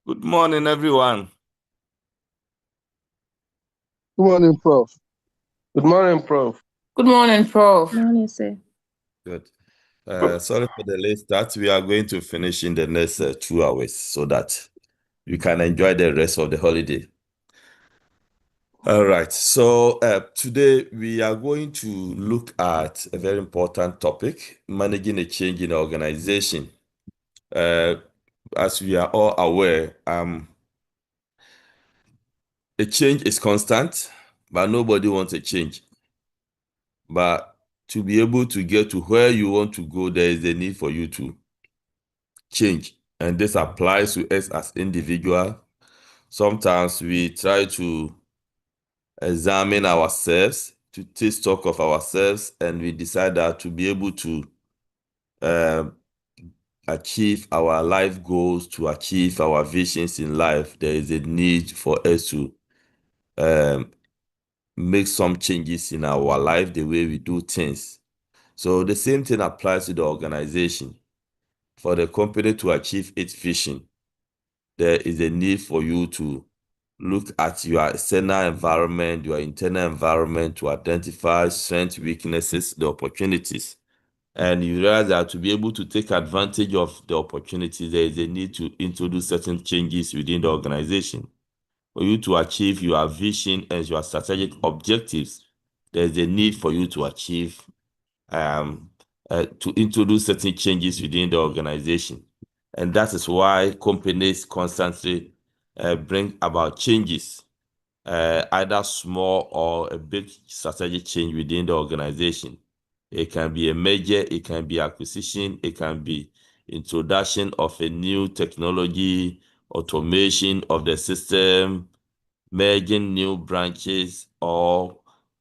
Good morning, everyone. Good morning, Prof. Good morning, Prof. Good morning, Prof. Morning, sir. Good. Sorry for the late start. We are going to finish in the next 2 hours so that you can enjoy the rest of the holiday. All right. So today we are going to look at a very important topic, managing a change in the organization. As we are all aware, a change is constant, but nobody wants a change. But to be able to get to where you want to go, there is a need for you to change. And this applies to us as individuals. Sometimes we try to examine ourselves, to take stock of ourselves, and we decide that to be able to achieve our life goals, to achieve our visions in life, there is a need for us to make some changes in our life, the way we do things. So the same thing applies to the organization. For the company to achieve its vision, there is a need for you to look at your external environment, your internal environment to identify strengths, weaknesses, the opportunities. And you realize that to be able to take advantage of the opportunities, there is a need to introduce certain changes within the organization. For you to achieve your vision and your strategic objectives, there is a need for you to achieve, to introduce certain changes within the organization. And that is why companies constantly bring about changes, either small or a big strategic change within the organization. It can be a merger, it can be acquisition, it can be introduction of a new technology, automation of the system, merging new branches, or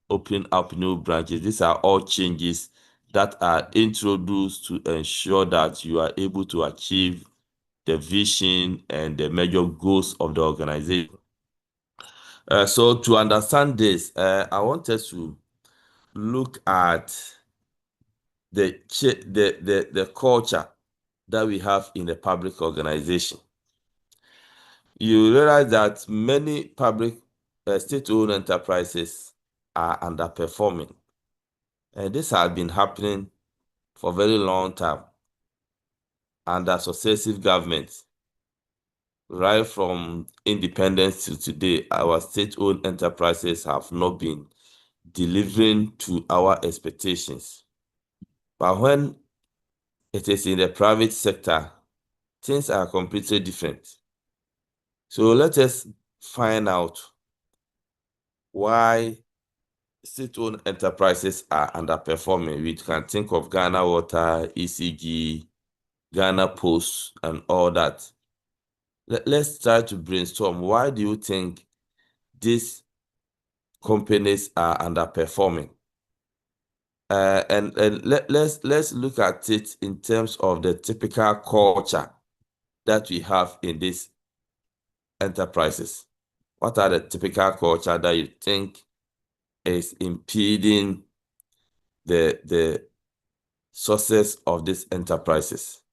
opening up new branches. These are all changes that are introduced to ensure that you are able to achieve the vision and the major goals of the organization. So to understand this, I want us to look at the culture that we have in the public organization. You realize that many public state-owned enterprises are underperforming. And this has been happening for a very long time under successive governments. Right from independence to today, our state-owned enterprises have not been delivering to our expectations. But when it is in the private sector, things are completely different. So let us find out why state-owned enterprises are underperforming. We can think of Ghana Water, ECG, Ghana Post, and all that. Let's try to brainstorm. Why do you think these companies are underperforming? And let's look at it in terms of the typical culture that we have in these enterprises. What are the typical culture that you think is impeding the success of these enterprises?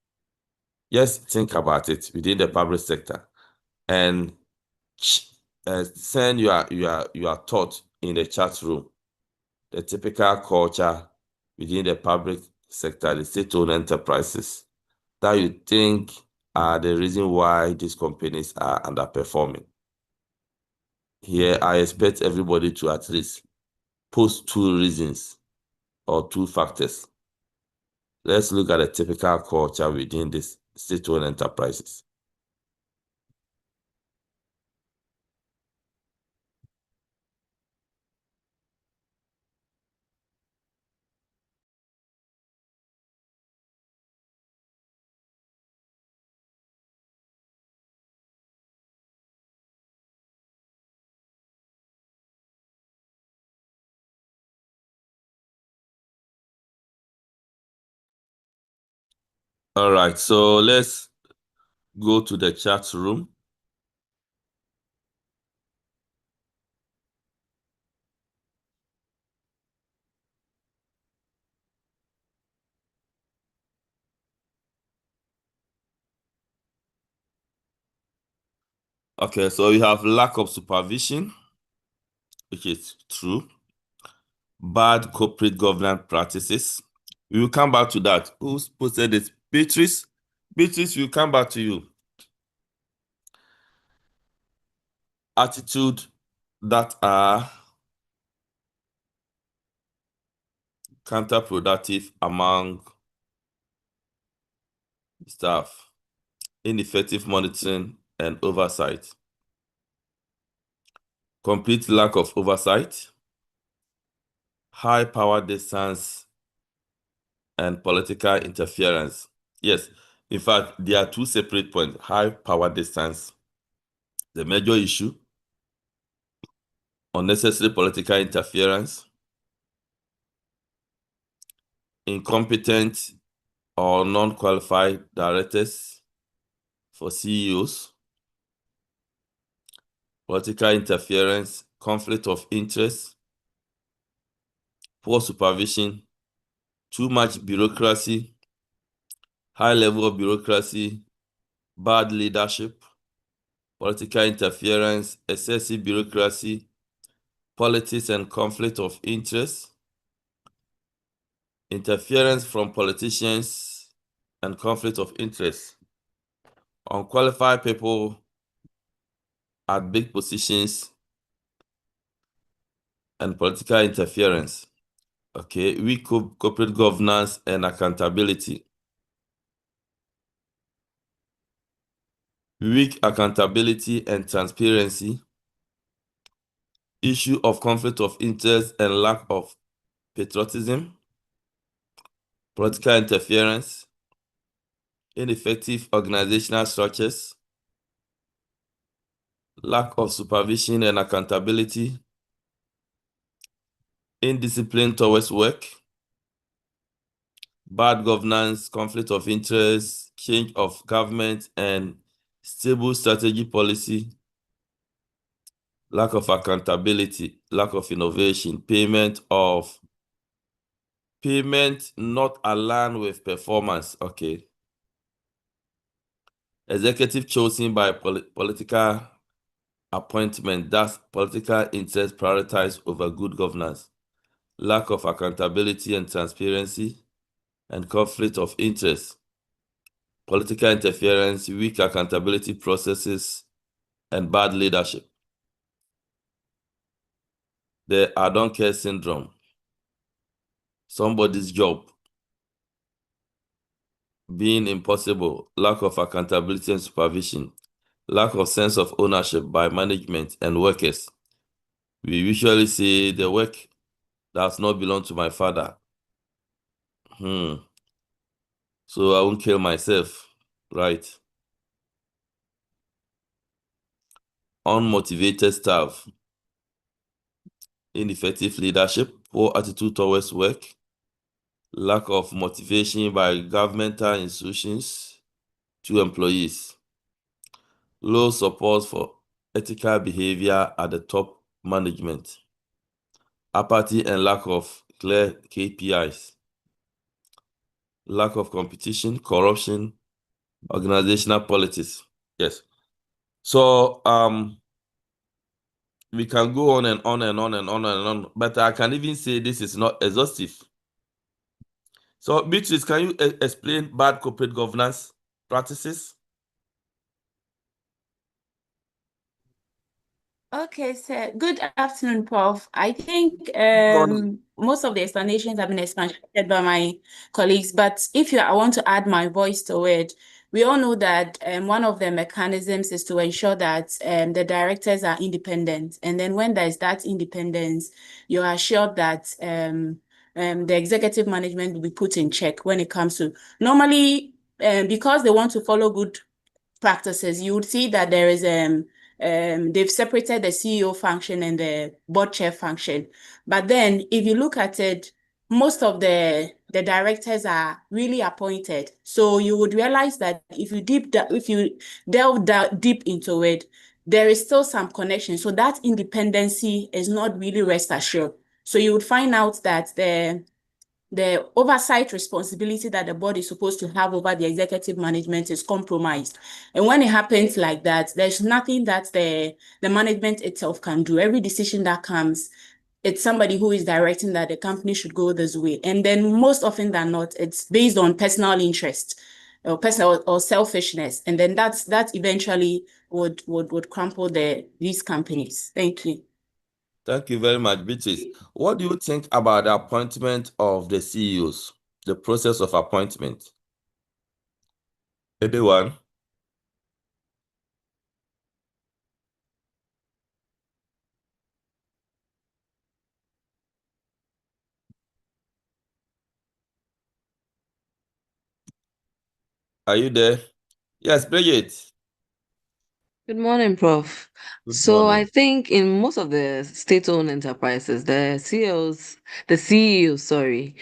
Just think about it within the public sector and send your thought in the chat room. The typical culture within the public sector, the state-owned enterprises, that you think are the reason why these companies are underperforming. Here, I expect everybody to at least post 2 reasons or 2 factors. Let's look at the typical culture within these state-owned enterprises. All right, so let's go to the chat room. Okay, so you have lack of supervision, which is true. Bad corporate governance practices. We will come back to that. Who's posted this? Beatrice? Beatrice, we'll come back to you. Attitude that are counterproductive among staff. Ineffective monitoring and oversight. Complete lack of oversight. High power distance and political interference. Yes, in fact, there are two separate points. High power distance, the major issue. Unnecessary political interference. Incompetent or non-qualified directors for CEOs. Political interference, conflict of interest, poor supervision, too much bureaucracy, high level of bureaucracy, bad leadership, political interference, excessive bureaucracy, politics and conflict of interest, interference from politicians and conflict of interest, unqualified people at big positions and political interference. Okay, weak corporate governance and accountability. Weak accountability and transparency. Issue of conflict of interest and lack of patriotism. Political interference. Ineffective organizational structures. Lack of supervision and accountability. Indiscipline towards work. Bad governance, conflict of interest, change of government and stable strategy policy. Lack of accountability, lack of innovation, payment not aligned with performance. Okay. Executive chosen by political appointment, that's political interest prioritized over good governance. Lack of accountability and transparency and conflict of interest. Political interference, weak accountability processes, and bad leadership. The I don't care syndrome. Somebody's job being impossible, lack of accountability and supervision, lack of sense of ownership by management and workers. We usually say the work does not belong to my father. So I won't kill myself, right? Unmotivated staff, ineffective leadership, poor attitude towards work, lack of motivation by governmental institutions to employees, low support for ethical behavior at the top management, apathy and lack of clear KPIs, lack of competition, corruption, organizational politics. Yes. So we can go on and on and on and on and on, but I can even say this is not exhaustive. So Beatrice, can you explain bad corporate governance practices? Okay, so good afternoon, Prof. I think most of the explanations have been expanded by my colleagues, but if I want to add my voice to it, we all know that one of the mechanisms is to ensure that the directors are independent. And then when there's that independence, you are assured that the executive management will be put in check when it comes to normally, because they want to follow good practices, you would see that there is they've separated the CEO function and the board chair function. But then if you look at it, most of the directors are really appointed. So you would realize that if you delve deep into it, there is still some connection. So that independency is not really rest assured. So you would find out that the oversight responsibility that the board is supposed to have over the executive management is compromised. And when it happens like that, there's nothing that the management itself can do. Every decision that comes, it's somebody who is directing that the company should go this way. And then most often than not, it's based on personal interest or personal or selfishness. And then that eventually would crumple these companies. Thank you. Thank you very much, Beatrice. What do you think about the appointment of the CEOs, the process of appointment? Anyone? Are you there? Yes, Bridget. Good morning, Prof. Good So I morning. think in most of the state-owned enterprises, the CEOs, sorry,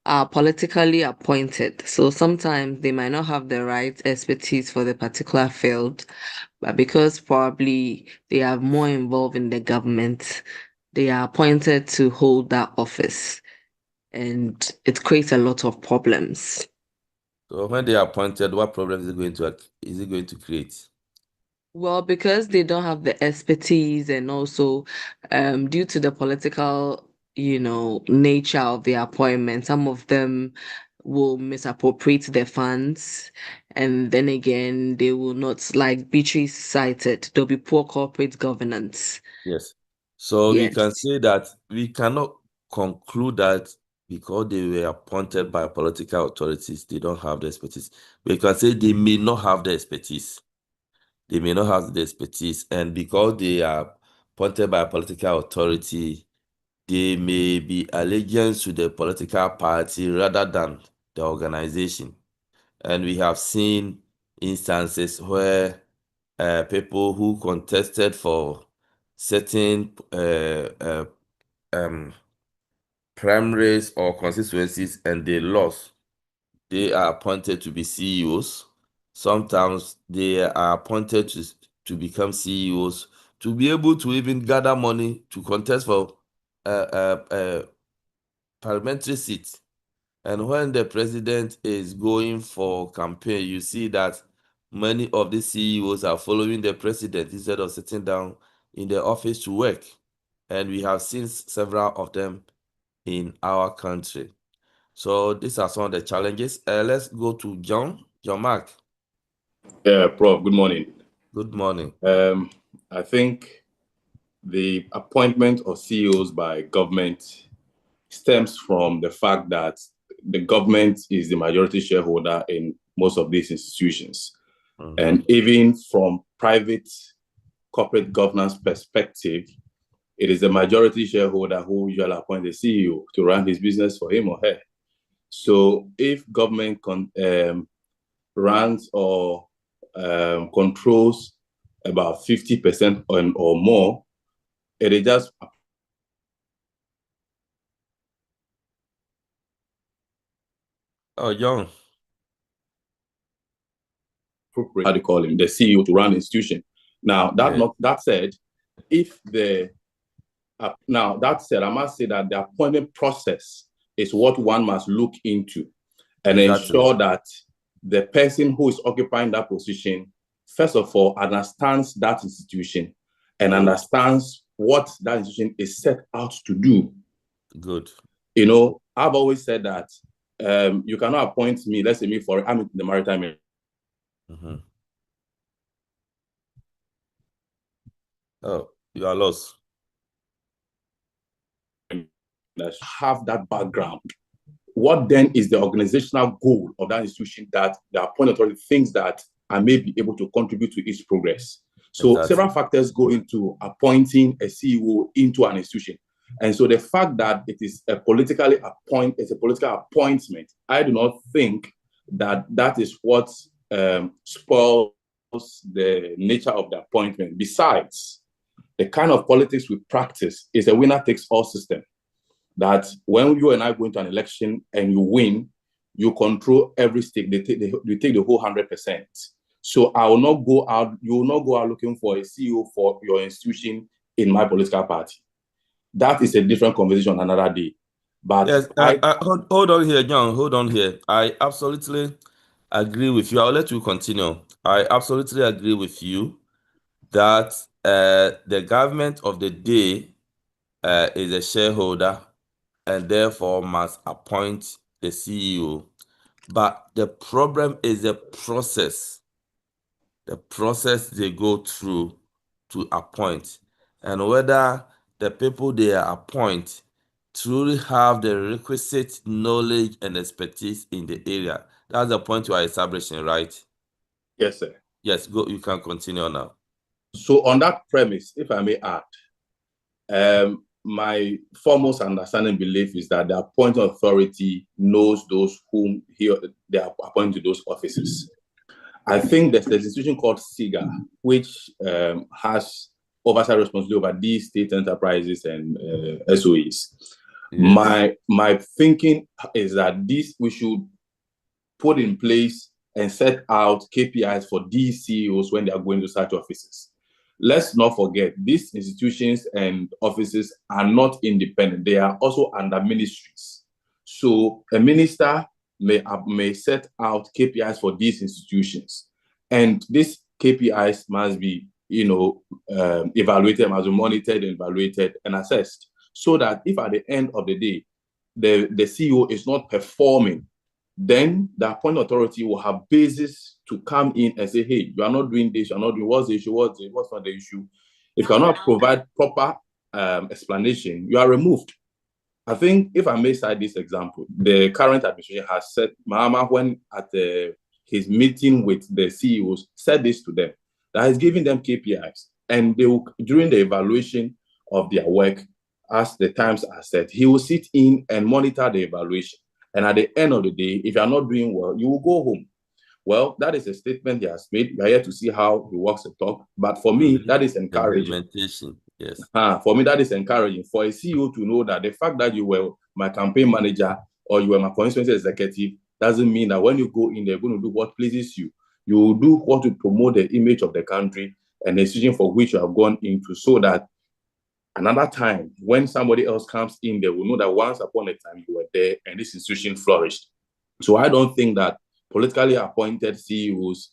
are politically appointed. So sometimes they might not have the right expertise for the particular field, but because probably they are more involved in the government, they are appointed to hold that office, and it creates a lot of problems. So when they are appointed, what problem is it going to create? Well, because they don't have the expertise, and also due to the political, nature of the appointment, some of them will misappropriate the funds. And then again, they will not, like Beatrice cited, there'll be poor corporate governance. Yes. So we can Yes. say that we cannot conclude that because they were appointed by political authorities, they don't have the expertise. We can say they may not have the expertise. They may not have the expertise, and because they are appointed by a political authority, they may be allegiance to the political party rather than the organization. And we have seen instances where people who contested for certain primaries or constituencies and they lost, they are appointed to be CEOs. Sometimes they are appointed to become CEOs to be able to even gather money to contest for parliamentary seats. And when the president is going for campaign, you see that many of the CEOs are following the president instead of sitting down in the office to work. And we have seen several of them in our country. So these are some of the challenges. Let's go to John Mark. Prof, good morning. Good morning. I think the appointment of CEOs by government stems from the fact that the government is the majority shareholder in most of these institutions. Mm-hmm. And even from private corporate governance perspective, it is the majority shareholder who usually appoint the CEO to run his business for him or her. So if government runs or controls about 50% or more, it is just John. How do you call him? The CEO to run the institution. Now that said, I must say that the appointment process is what one must look into and ensure that the person who is occupying that position, first of all, understands that institution and understands what that institution is set out to do. Good. I've always said that you cannot appoint me, let's say me, I'm in the maritime. Mm-hmm. Oh, you are lost. Have that background. What then is the organizational goal of that institution that the appointed authority thinks that I may be able to contribute to its progress? So several factors go into appointing a CEO into an institution. And so the fact that it is a political appointment, I do not think that is what spoils the nature of the appointment. Besides, the kind of politics we practice is a winner-takes-all system. That when you and I go into an election and you win, you control every stake. You take the whole 100%. So I will not go out. You will not go out looking for a CEO for your institution in my political party. That is a different conversation another day. But yes, hold on here, John. Hold on here. I absolutely agree with you. I'll let you continue. I absolutely agree with you that the government of the day is a shareholder and therefore must appoint the CEO. But the problem is the process they go through to appoint, and whether the people they appoint truly have the requisite knowledge and expertise in the area. That's the point you are establishing, right? Yes, sir. Yes, go. You can continue now. So on that premise, if I may add, my foremost understanding belief is that the appointing authority knows those whom they are appointing to those offices. I think there's this institution called Cgsl, which has oversight responsibility over these state enterprises and SOEs. Yes. My thinking is that we should put in place and set out KPIs for these CEOs when they are going to such offices. Let's not forget, these institutions and offices are not independent. They are also under ministries. So a minister may set out KPIs for these institutions. And these KPIs must be, evaluated, must be monitored, evaluated, and assessed. So that if at the end of the day, the CEO is not performing, then the appointing authority will have basis to come in and say, hey, you are not doing this, you are not doing what's the issue, what's not the issue. If you cannot provide proper explanation, you are removed. I think if I may cite this example, the current administration has said, Mahama, when at his meeting with the CEOs, said this to them, that he's giving them KPIs, and they will, during the evaluation of their work, as the times are set, he will sit in and monitor the evaluation. And at the end of the day, if you are not doing well, you will go home. Well, that is a statement he has made. We are here to see how he walks the talk. But for me, that is encouraging. Implementation, yes. For me, that is encouraging. For a CEO to know that the fact that you were my campaign manager or you were my constituency executive doesn't mean that when you go in there, you're going to do what pleases you. You will do what to promote the image of the country and the institution for which you have gone into, so that another time, when somebody else comes in, they will know that once upon a time you were there and this institution flourished. So I don't think that politically appointed CEOs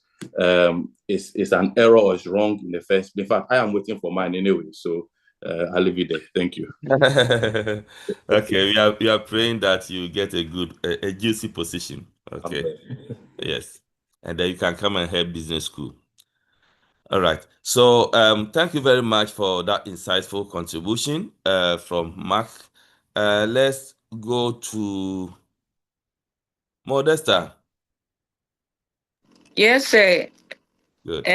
is an error or is wrong in the first. In fact, I am waiting for mine anyway. So I'll leave it there. Thank you. Okay, we are praying that you get a juicy position. Okay, yes, and then you can come and help business school. All right. So thank you very much for that insightful contribution from Mark. Let's go to Modesta. Yes, sir. Good.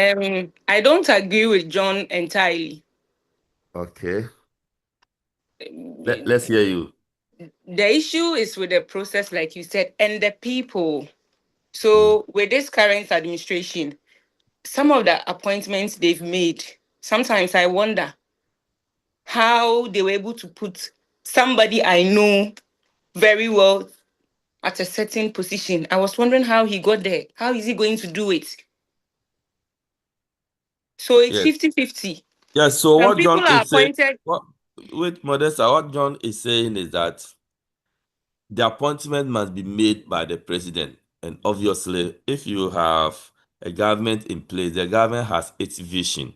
I don't agree with John entirely. Okay. Let's hear you. The issue is with the process, like you said, and the people. So with this current administration, some of the appointments they've made, sometimes I wonder how they were able to put somebody I know very well at a certain position. I was wondering how he got there. How is he going to do it? So it's 50-50. Yes, so Some what people John are is saying, appointed. with Modesta, what John is saying is that the appointment must be made by the president. And obviously, if you have a government in place, the government has its vision.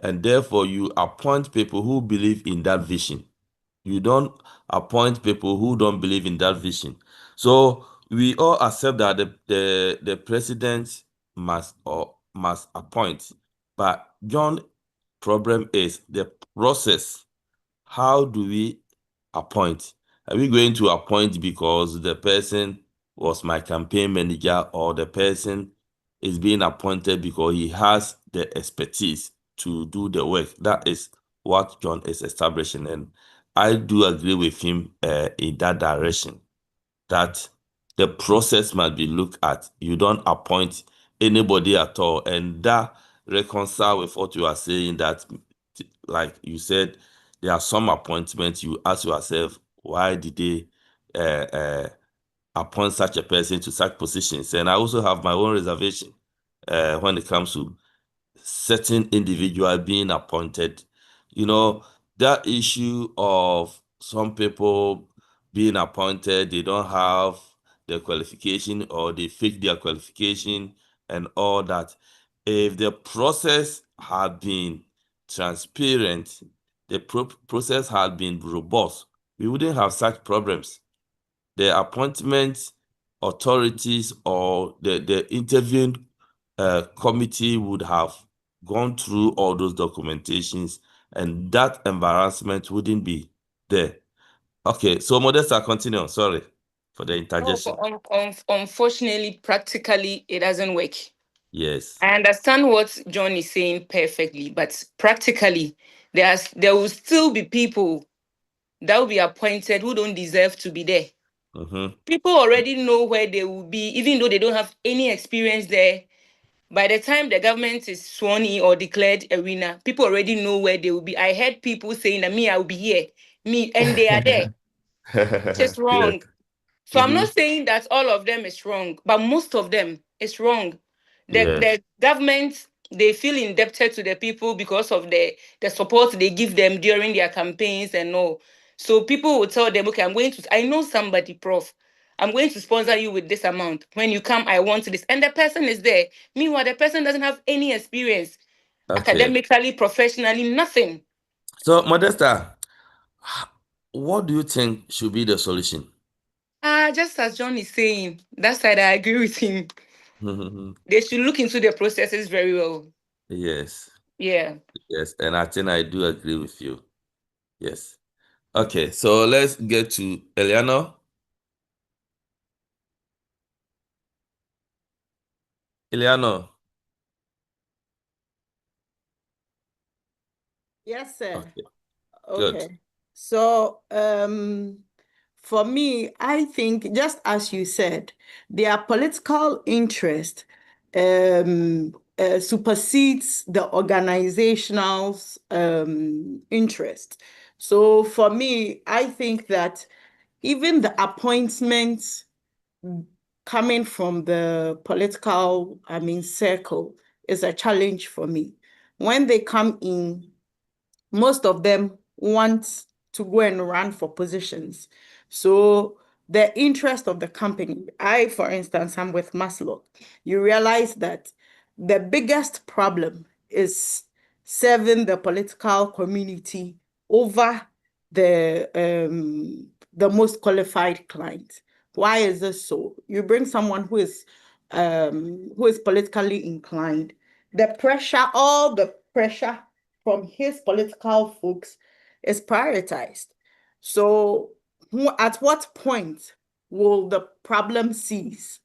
And therefore, you appoint people who believe in that vision. You don't appoint people who don't believe in that vision. So we all accept that the president must appoint. But John's problem is the process. How do we appoint? Are we going to appoint because the person was my campaign manager, or the person is being appointed because he has the expertise to do the work? That is what John is establishing, and I do agree with him in that direction, that the process must be looked at. You don't appoint anybody at all, and that reconcile with what you are saying, that, like you said, there are some appointments you ask yourself, why did they appoint such a person to such positions? And I also have my own reservation when it comes to certain individual being appointed. That issue of some people being appointed, they don't have the qualification or they fake their qualification and all that. If the process had been transparent, the process had been robust, we wouldn't have such problems. The appointment authorities or the interviewing committee would have gone through all those documentations, and that embarrassment wouldn't be there. Okay, so Modesta, continue. Sorry for the interjection. Unfortunately, practically, it doesn't work. Yes. I understand what John is saying perfectly, but practically, there will still be people that will be appointed who don't deserve to be there. People already know where they will be, even though they don't have any experience there. By the time the government is sworn in or declared a winner, people already know where they will be. I heard people saying that I will be here, and they are there. Which is wrong. Yes. So I'm not saying that all of them is wrong, but most of them is wrong. The government, they feel indebted to the people because of the support they give them during their campaigns and all. So people will tell them, okay, I know somebody, Prof. I'm going to sponsor you with this amount. When you come, I want this. And the person is there. Meanwhile, the person doesn't have any experience, academically, professionally, nothing. So, Modesta, what do you think should be the solution? Just as John is saying, that side I agree with him. They should look into the processes very well. Yes. Yeah. Yes, and I think I do agree with you. Yes. Okay, so let's get to Eleanor. Eleanor. Yes, sir. Okay. Okay. Good. So, for me, I think just as you said, their political interest supersedes the organizational's interest. So for me, I think that even the appointments coming from the political, circle is a challenge for me. When they come in, most of them want to go and run for positions. So the interest of the company, for instance, I'm with Maslow. You realize that the biggest problem is serving the political community over the most qualified client. Why is this so? You bring someone who is politically inclined. All the pressure from his political folks is prioritized. So at what point will the problem cease?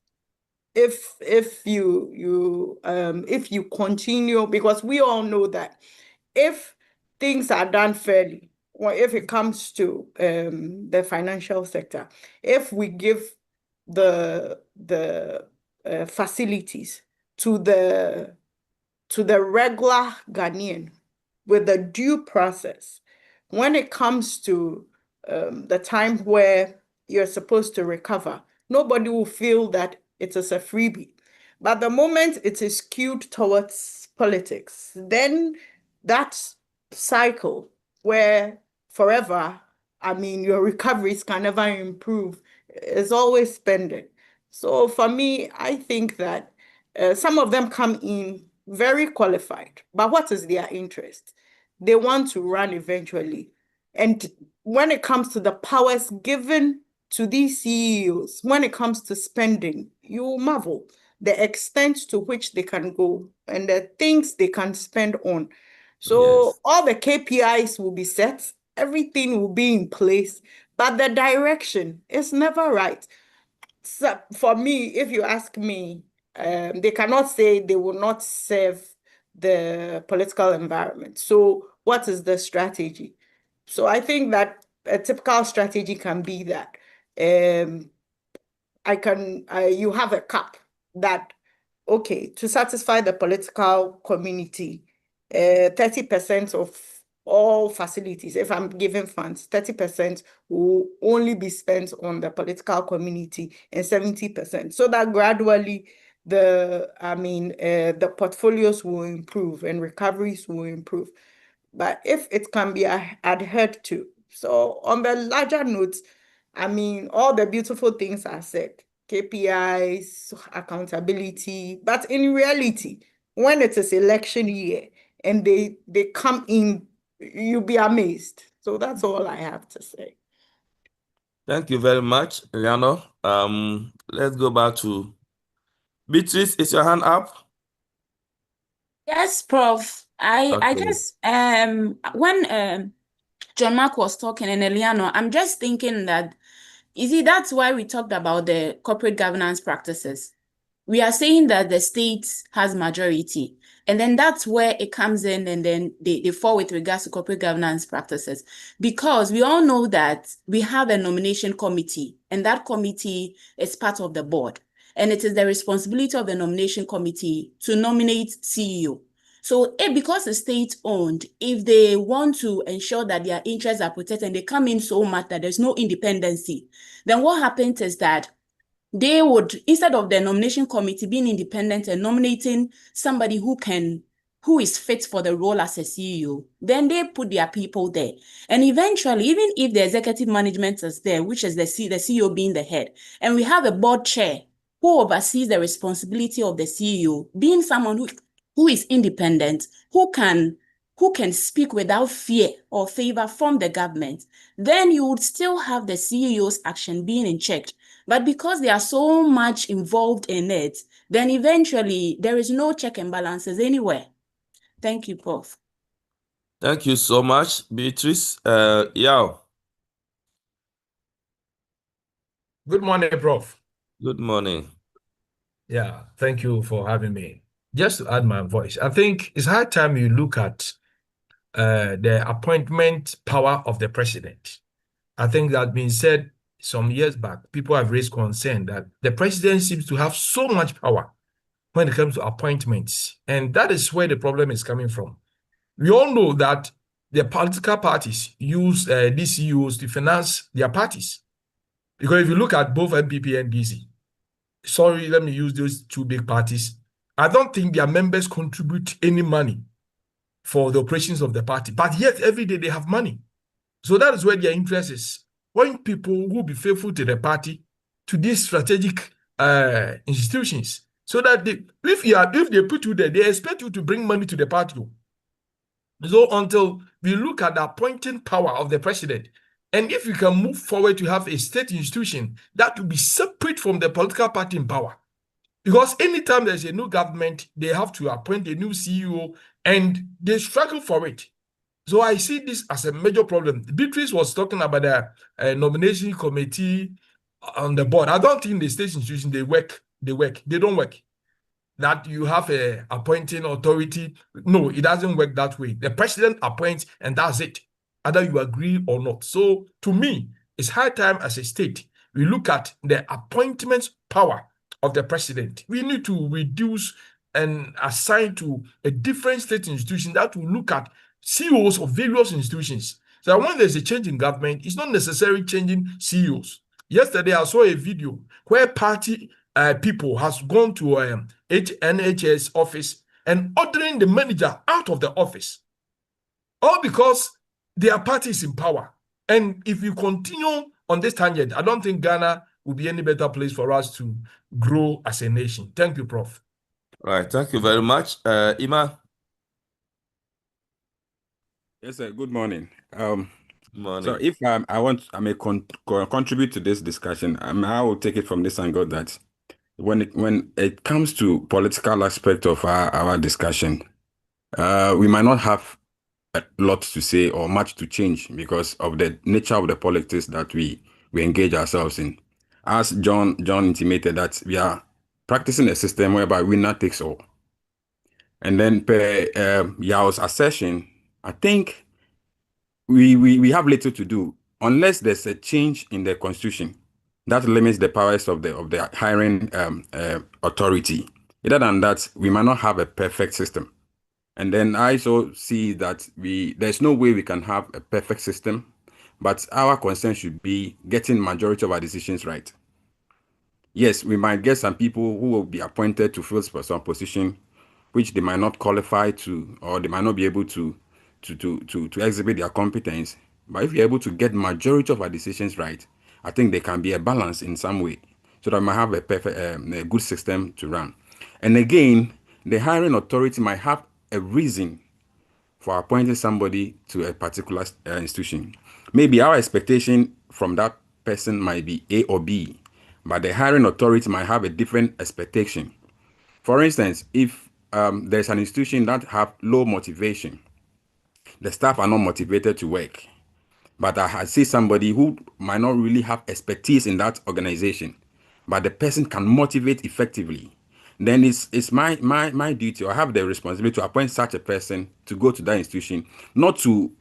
If you continue, because we all know that if things are done fairly, or if it comes to the financial sector, if we give the facilities to the regular Ghanaian with the due process, when it comes to the time where you're supposed to recover, nobody will feel that it is a freebie. But the moment it is skewed towards politics, then that cycle where forever, your recoveries can never improve, is always spending. So for me, I think that some of them come in very qualified, but what is their interest? They want to run eventually. And when it comes to the powers given to these CEOs, when it comes to spending, you marvel the extent to which they can go and the things they can spend on. So all the KPIs will be set, everything will be in place, but the direction is never right. So for me, if you ask me, they cannot say they will not serve the political environment. So what is the strategy? So I think that a typical strategy can be that you have a cap that, okay, to satisfy the political community, 30% of all facilities, if I'm giving funds, 30% will only be spent on the political community and 70%. So that gradually the portfolios will improve and recoveries will improve. But if it can be adhered to, so on the larger notes, I mean, all the beautiful things are said, KPIs, accountability, but in reality, when it is election year and they come in, you'll be amazed. So that's all I have to say. Thank you very much, Leonor. Let's go back to Beatrice. Is your hand up? Yes, Prof. I Okay. just when John Mark was talking and Eliano, I'm just thinking that, you see, that's why we talked about the corporate governance practices. We are saying that the state has majority, and then that's where it comes in, and then they fall with regards to corporate governance practices. Because we all know that we have a nomination committee, and that committee is part of the board. And it is the responsibility of the nomination committee to nominate CEO. So because it's state-owned, if they want to ensure that their interests are protected and they come in so much that there's no independency, then what happens is that they would, instead of the nomination committee being independent and nominating somebody who is fit for the role as a CEO, then they put their people there. And eventually, even if the executive management is there, which is the CEO being the head, and we have a board chair who oversees the responsibility of the CEO, being someone who is independent, who can speak without fear or favor from the government, then you would still have the CEO's action being in check. But because they are so much involved in it, then eventually there is no check and balances anywhere. Thank you, Prof. Thank you so much, Beatrice. Yao. Good morning, Prof. Good morning. Yeah, thank you for having me. Just to add my voice, I think it's high time you look at the appointment power of the president. I think that been said some years back. People have raised concern that the president seems to have so much power when it comes to appointments. And that is where the problem is coming from. We all know that the political parties use these CEOs to finance their parties. Because if you look at both NPP and DC, sorry, let me use those two big parties, I don't think their members contribute any money for the operations of the party. But yet, every day they have money. So that is where their interest is. When people will be faithful to the party, to these strategic institutions, so that if they put you there, they expect you to bring money to the party. So until we look at the appointing power of the president, and if we can move forward to have a state institution that will be separate from the political party in power, because anytime there's a new government, they have to appoint a new CEO, and they struggle for it. So I see this as a major problem. Beatrice was talking about the nomination committee on the board. I don't think the state institution, they don't work. That you have a appointing authority. No, it doesn't work that way. The president appoints and that's it, either you agree or not. So to me, it's high time as a state, we look at the appointment power of the president. We need to reduce and assign to a different state institution that will look at CEOs of various institutions. So that when there's a change in government, it's not necessarily changing CEOs. Yesterday, I saw a video where party people has gone to NHS office and ordering the manager out of the office. All because their party is in power. And if you continue on this tangent, I don't think Ghana will be any better place for us to grow as a nation. Thank you, Prof. All right, thank you very much. Ima. Yes, sir. Good morning. Morning. So if I may contribute to this discussion, I will take it from this angle that when it comes to political aspect of our discussion, we might not have a lot to say or much to change because of the nature of the politics that we engage ourselves in. As John intimated, that we are practicing a system whereby winner takes all. And then per Yao's assertion, I think we have little to do unless there's a change in the constitution that limits the powers of the hiring authority. Other than that, we might not have a perfect system. And then I also see that there's no way we can have a perfect system, but our concern should be getting majority of our decisions right. Yes, we might get some people who will be appointed to fill some position which they might not qualify to, or they might not be able to exhibit their competence. But if you're able to get majority of our decisions right, I think there can be a balance in some way so that we might have a perfect, a good system to run. And again, the hiring authority might have a reason for appointing somebody to a particular institution. Maybe our expectation from that person might be A or B, but the hiring authority might have a different expectation. For instance, if there's an institution that have low motivation, the staff are not motivated to work, but I see somebody who might not really have expertise in that organization, but the person can motivate effectively, then it's my duty, or I have the responsibility to appoint such a person to go to that institution, not to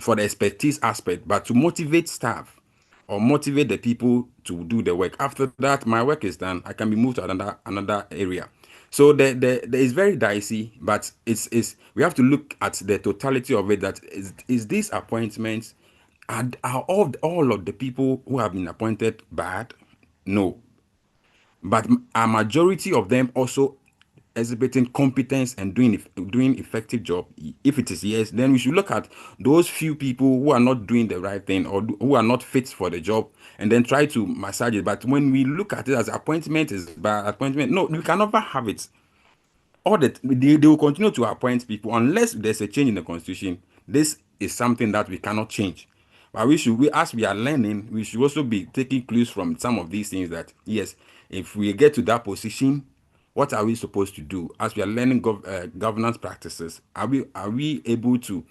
for the expertise aspect, but to motivate staff or motivate the people to do the work. After that, my work is done, I can be moved to another area. So there is very dicey, but it's we have to look at the totality of it. That is these appointments, are all of the people who have been appointed bad? No. But a majority of them also exhibiting competence and doing effective job. If it is yes, then we should look at those few people who are not doing the right thing or who are not fit for the job, and then try to massage it. But when we look at it as appointment is bad, appointment, no, we can never have it. All that they will continue to appoint people unless there's a change in the constitution. This is something that we cannot change. But as we are learning, we should also be taking clues from some of these things that, yes, if we get to that position, what are we supposed to do? As we are learning governance practices, are we able to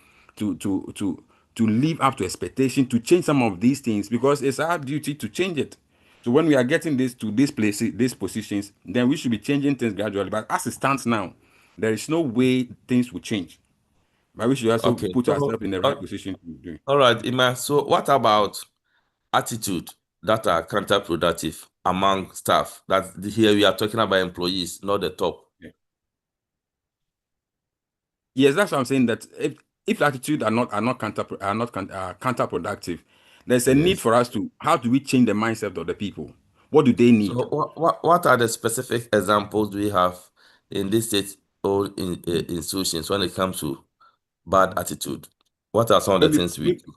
live up to expectation, to change some of these things? Because it's our duty to change it. So when we are getting this to these places, these positions, then we should be changing things gradually. But as it stands now, there is no way things will change. But we should also put ourselves in the right position to do it. All right, Ima. So what about attitude that are counterproductive among staff? That here we are talking about employees, not the top. Yeah. Yes, that's what I'm saying. That if attitude are not counterproductive, there's a need for us to, how do we change the mindset of the people? What do they need? So what are the specific examples we have in this state or in institutions when it comes to bad attitude? What are some of the things we do?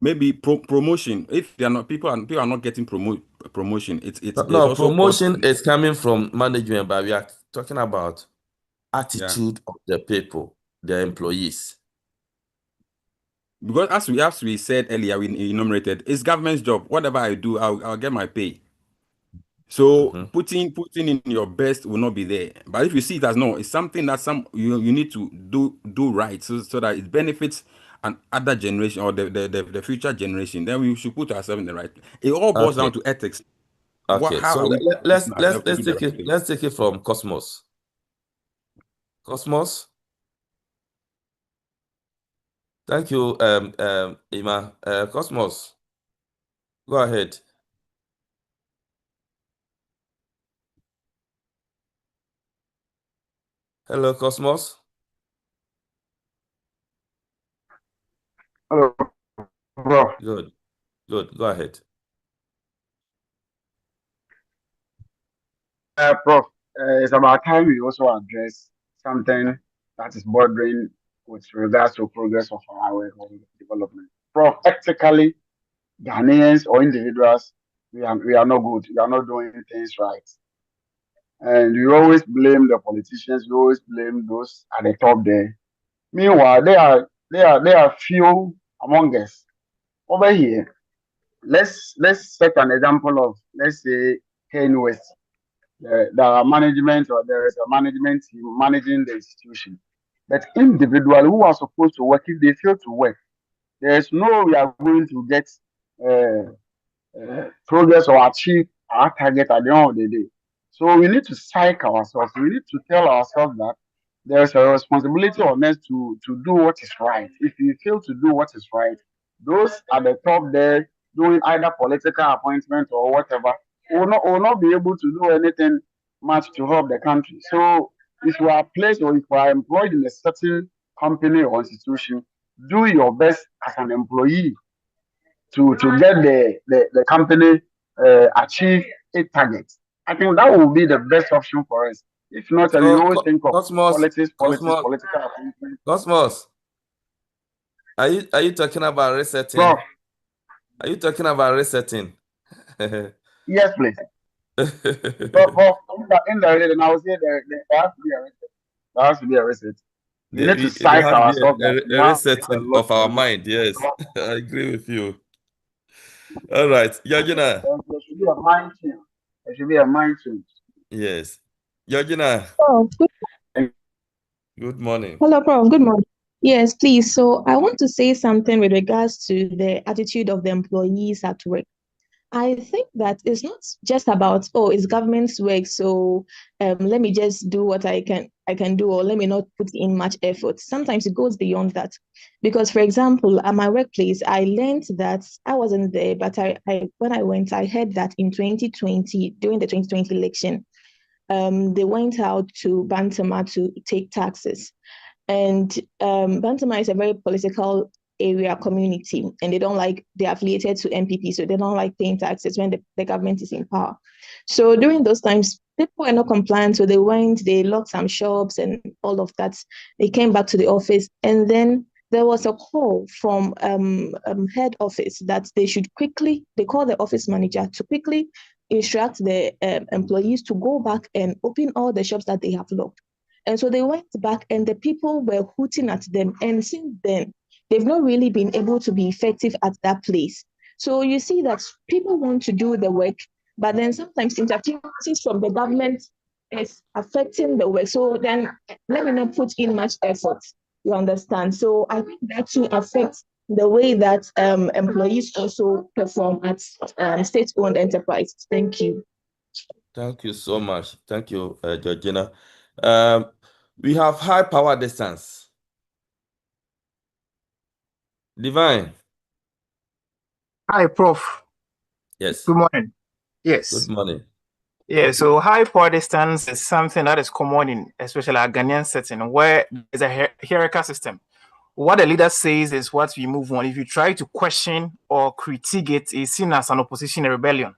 Maybe promotion. If they are not people are not getting promotion, it's no, also promotion is coming from management, but we are talking about attitude of the people, the employees. Because as we said earlier, we enumerated, it's government's job. Whatever I do, I'll get my pay. So putting in your best will not be there. But if you see it as no, it's something that you need to do right, so that it benefits an other generation or the future generation, then we should put ourselves in the right. It all boils down to ethics. Okay, so let's take it from Cosmos. Cosmos. Thank you, Ima. Cosmos, go ahead. Hello, Cosmos. Hello, bro. Good. Go ahead. Prof, it's about time we also address something that is bordering with regards to progress of our development. Prof, ethically, Ghanaians or individuals, we are not good. We are not doing things right. And you always blame the politicians. You always blame those at the top there. Meanwhile, there are few among us over here. Let's set an example of, let's say, Kane West. There are management, or there is a management team managing the institution. But individuals who are supposed to work, if they fail to work, there is no we are going to get progress or achieve our target at the end of the day. So we need to psych ourselves. We need to tell ourselves that there is a responsibility on us to do what is right. If you fail to do what is right, those at the top there doing either political appointment or whatever will not be able to do anything much to help the country. So if you are placed or if you are employed in a certain company or institution, do your best as an employee to get the company achieve its targets. I think that will be the best option for us. If not, we always think of political appointment. Cosmos, are you talking about resetting? Prof. Are you talking about resetting? Yes, please. But indirectly, then I would say there has to be a reset. There has to be a reset. We need to There psych has to be ourselves that we a have a resetting lot of to our do. mind. Yes, I agree with you. All right, Georgina. There should be a mind change. There should be a mind change. Yes, Georgina. Oh, Good morning. hello, Prof. Good morning. Yes, please. So I want to say something with regards to the attitude of the employees at work. I think that it's not just about, oh, it's government's work, so let me just do what I can do, or let me not put in much effort. Sometimes it goes beyond that. Because, for example, at my workplace, I learned that I wasn't there, but I when I went, I heard that in 2020, during the 2020 election, they went out to Bantama to take taxes. And Bantama is a very political area community, and they're affiliated to MPP, so they don't like paying taxes when the government is in power. So during those times, people were not compliant, so they locked some shops and all of that. They came back to the office, and then there was a call from head office that they call the office manager to quickly instruct the employees to go back and open all the shops that they have locked. And so they went back and the people were hooting at them. And since then, they've not really been able to be effective at that place. So you see that people want to do the work, but then sometimes interferences from the government is affecting the work. So then let me not put in much effort. You understand? So I think that too affects the way that employees also perform at state-owned enterprises. Thank you. Thank you so much. Thank you, Georgina. We have high power distance. Divine. Hi, Prof. Yes. Good morning. Yes. Good morning. Yeah, so high power distance is something that is common in especially a Ghanaian setting where there's a hierarchical system. What the leader says is what we move on. If you try to question or critique it, it's seen as an opposition, a rebellion.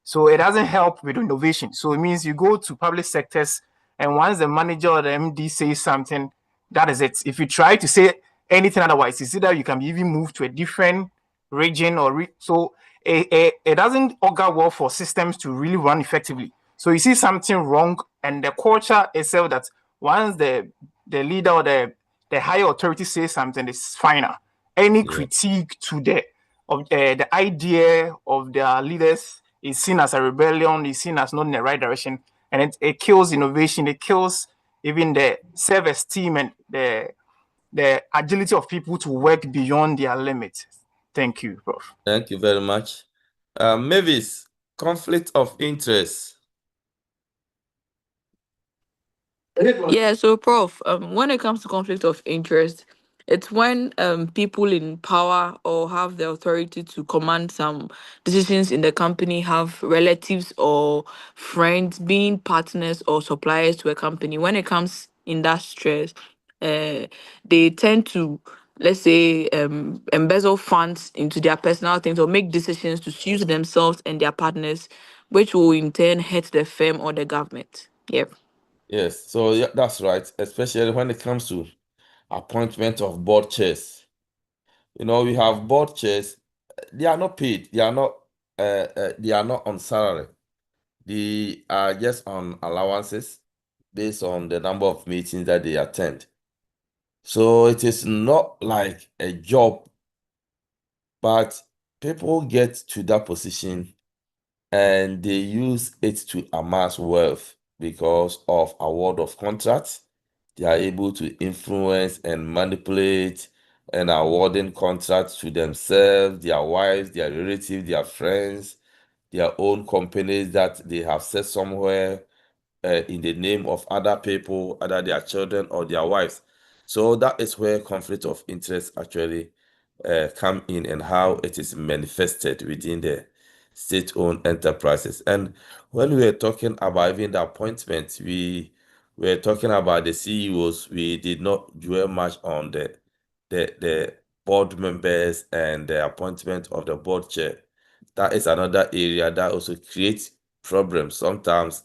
So it doesn't help with innovation. So it means you go to public sectors, and once the manager or the MD says something, that is it. If you try to say anything otherwise, it's either you can be even moved to a different region so it doesn't augur well for systems to really run effectively. So you see something wrong, and the culture itself that once the leader or the higher authority says something, it's final. Any critique to the idea of their leaders is seen as a rebellion, is seen as not in the right direction, and it kills innovation, it kills even the self-esteem and the agility of people to work beyond their limits. Thank you, Prof. Thank you very much. Mavis, conflict of interest. Yeah, so Prof, when it comes to conflict of interest, it's when people in power or have the authority to command some decisions in the company have relatives or friends being partners or suppliers to a company. When it comes in that stress, they tend to, let's say, embezzle funds into their personal things or make decisions to suit themselves and their partners, which will in turn hurt the firm or the government. Yeah. Yes, so yeah, that's right, especially when it comes to appointment of board chairs. We have board chairs, they are not paid, they are not on salary. They are just on allowances based on the number of meetings that they attend. So it is not like a job, but people get to that position and they use it to amass wealth because of award of contracts. They are able to influence and manipulate and awarding contracts to themselves, their wives, their relatives, their friends, their own companies that they have set somewhere in the name of other people, either their children or their wives. So that is where conflict of interest actually come in and how it is manifested within the state-owned enterprises. And when we were talking about even the appointments, we were talking about the CEOs. We did not dwell much on the board members and the appointment of the board chair. That is another area that also creates problems. Sometimes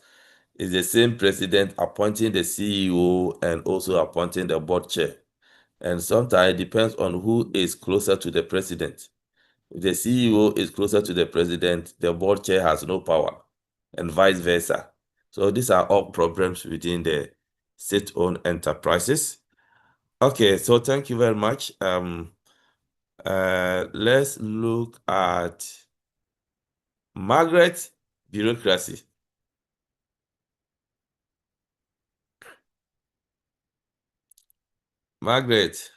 it's the same president appointing the CEO and also appointing the board chair. And sometimes it depends on who is closer to the president. If the CEO is closer to the president, the board chair has no power, and vice versa. So these are all problems within the state-owned enterprises. Okay, so thank you very much. Let's look at Margaret, bureaucracy. Margaret.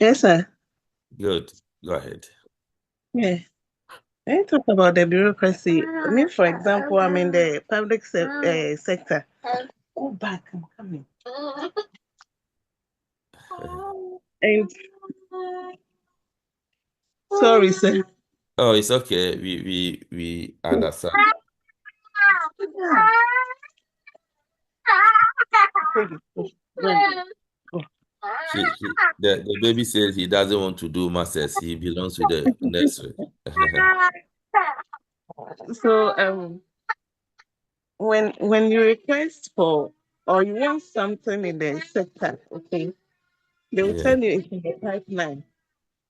Yes, sir. Good. Go ahead. Yeah. When you talk about the bureaucracy, me, for example, I'm in the public sector. Go back, I'm coming. And sorry, sir. Oh, it's okay. We understand. The baby says he doesn't want to do masters. He belongs to the nursery. So when you request for or you want something in the sector, okay, they will tell you it's in the pipeline.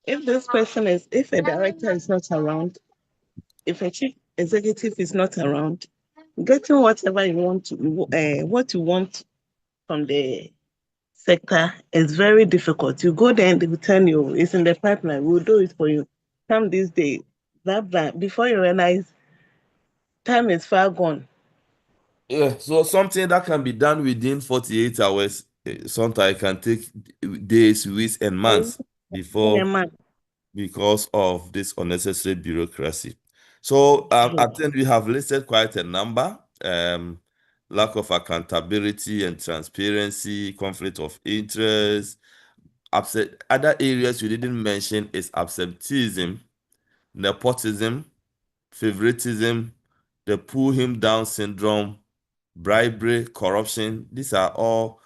If this person if a director is not around, if a chief executive is not around, getting whatever you want to what you want from the sector is very difficult. You go there and they will tell you it's in the pipeline, we'll do it for you. Come this day, that before you realize time is far gone. Yeah, so something that can be done within 48 hours, sometimes can take days, weeks, and months because of this unnecessary bureaucracy. So I think we have listed quite a number. Lack of accountability and transparency, conflict of interest. Other areas we didn't mention is absenteeism, nepotism, favoritism, the pull him down syndrome, bribery, corruption. They are all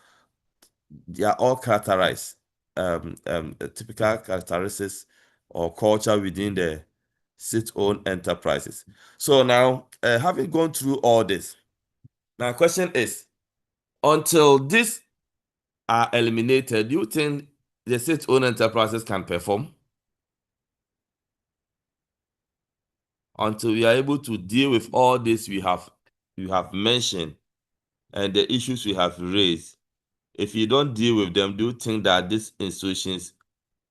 characterized, typical characteristics or culture within the state-owned enterprises. So now, having gone through all this, my question is, until these are eliminated, do you think the state-owned enterprises can perform? Until we are able to deal with all this you have mentioned and the issues we have raised, if you don't deal with them, do you think that these institutions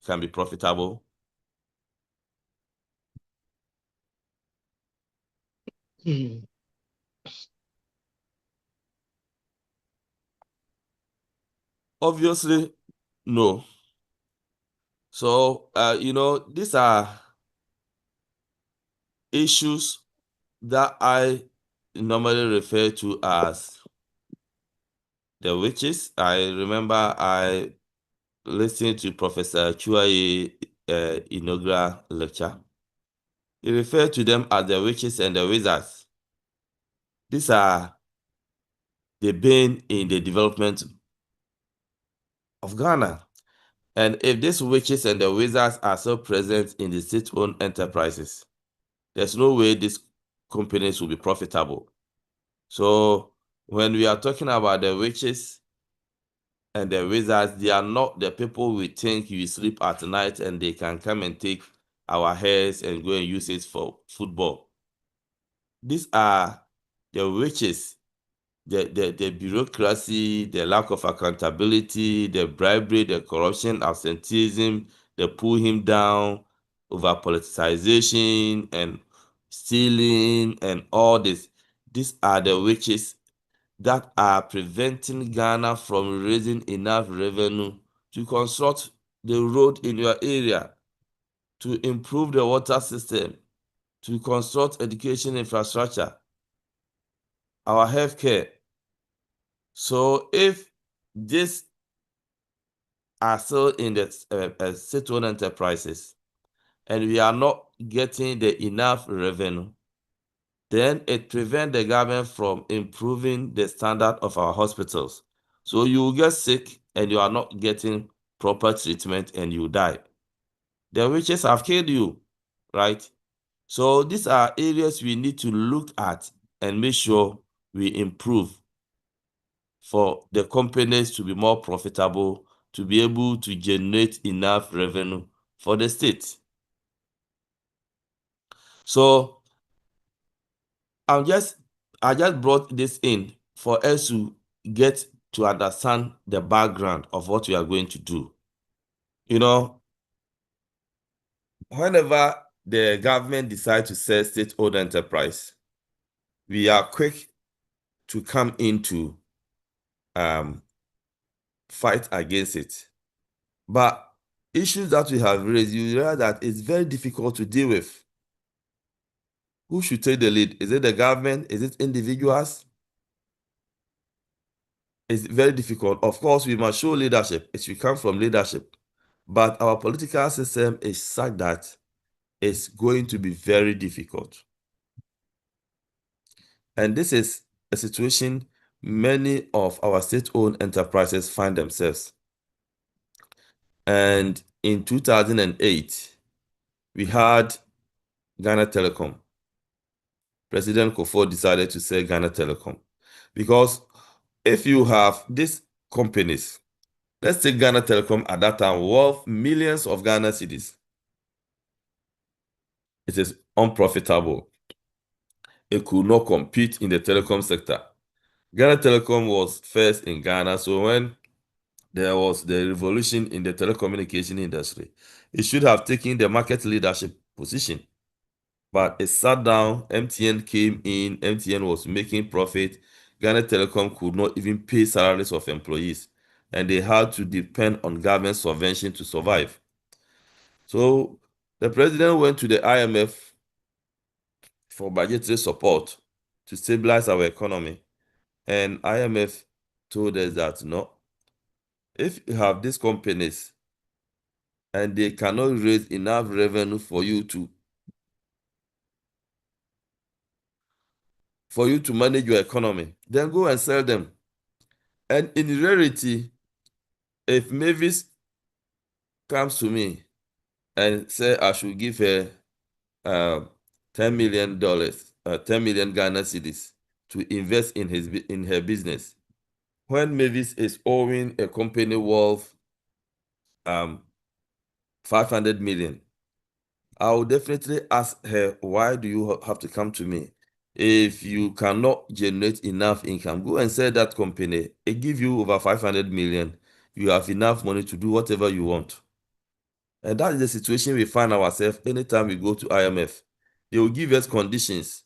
can be profitable? Obviously, no. So, these are issues that I normally refer to as the witches. I remember I listened to Professor Chuaye inaugural lecture. He referred to them as the witches and the wizards. These are the bane in the development of Ghana. And if these witches and the wizards are so present in the state-owned enterprises, there's no way these companies will be profitable. So when we are talking about the witches and the wizards, they are not the people we think you sleep at night and they can come and take our hairs and go and use it for football. These are the witches, the bureaucracy, the lack of accountability, the bribery, the corruption, absenteeism, the pull him down, over politicization and stealing and all this. These are the witches that are preventing Ghana from raising enough revenue to construct the road in your area, to improve the water system, to construct education infrastructure, our healthcare. So if these are still in the state-owned enterprises and we are not getting the enough revenue, then it prevents the government from improving the standard of our hospitals. So you will get sick and you are not getting proper treatment and you die. The witches have killed you, right? So these are areas we need to look at and make sure we improve for the companies to be more profitable to be able to generate enough revenue for the state. So I just brought this in for us to get to understand the background of what we are going to do. You know, whenever the government decides to sell state-owned enterprise, we are quick to come into fight against it. But issues that we have raised, you realize that it's very difficult to deal with. Who should take the lead? Is it the government? Is it individuals? It's very difficult. Of course, we must show leadership. It should come from leadership. But our political system is such that it's going to be very difficult. And this is a situation many of our state-owned enterprises find themselves. And in 2008, we had Ghana Telecom. President Kufuor decided to sell Ghana Telecom. Because if you have these companies, let's take Ghana Telecom at that time, worth millions of Ghana cedis. It is unprofitable. It could not compete in the telecom sector. Ghana Telecom was first in Ghana, so when there was the revolution in the telecommunication industry, it should have taken the market leadership position. But it sat down, MTN came in, MTN was making profit. Ghana Telecom could not even pay salaries of employees, and they had to depend on government subvention to survive. So the president went to the IMF for budgetary support to stabilize our economy. And IMF told us that, no, if you have these companies and they cannot raise enough revenue for you to manage your economy, then go and sell them. And in reality, if Mavis comes to me and say I should give her $10 million, 10 million Ghana cedis to invest in her business, when Mavis is owing a company worth 500 million, I will definitely ask her, why do you have to come to me? If you cannot generate enough income, go and sell that company. It give you over 500 million. You have enough money to do whatever you want. And that is the situation we find ourselves anytime we go to IMF. They will give us conditions.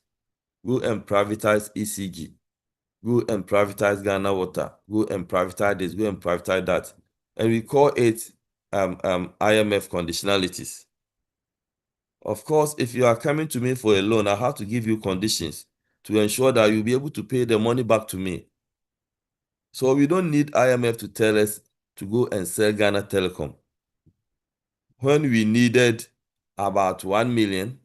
Go and privatize ECG. Go and privatize Ghana Water. Go and privatize this. Go and privatize that. And we call it IMF conditionalities. Of course, if you are coming to me for a loan, I have to give you conditions to ensure that you'll be able to pay the money back to me. So we don't need IMF to tell us to go and sell Ghana Telecom. When we needed about 1 million,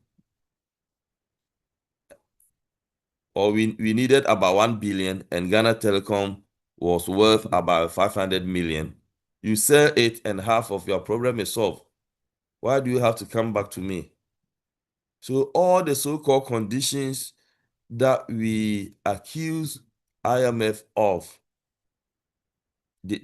or we needed about 1 billion, and Ghana Telecom was worth about 500 million, you sell it and half of your problem is solved. Why do you have to come back to me? So all the so-called conditions that we accuse IMF of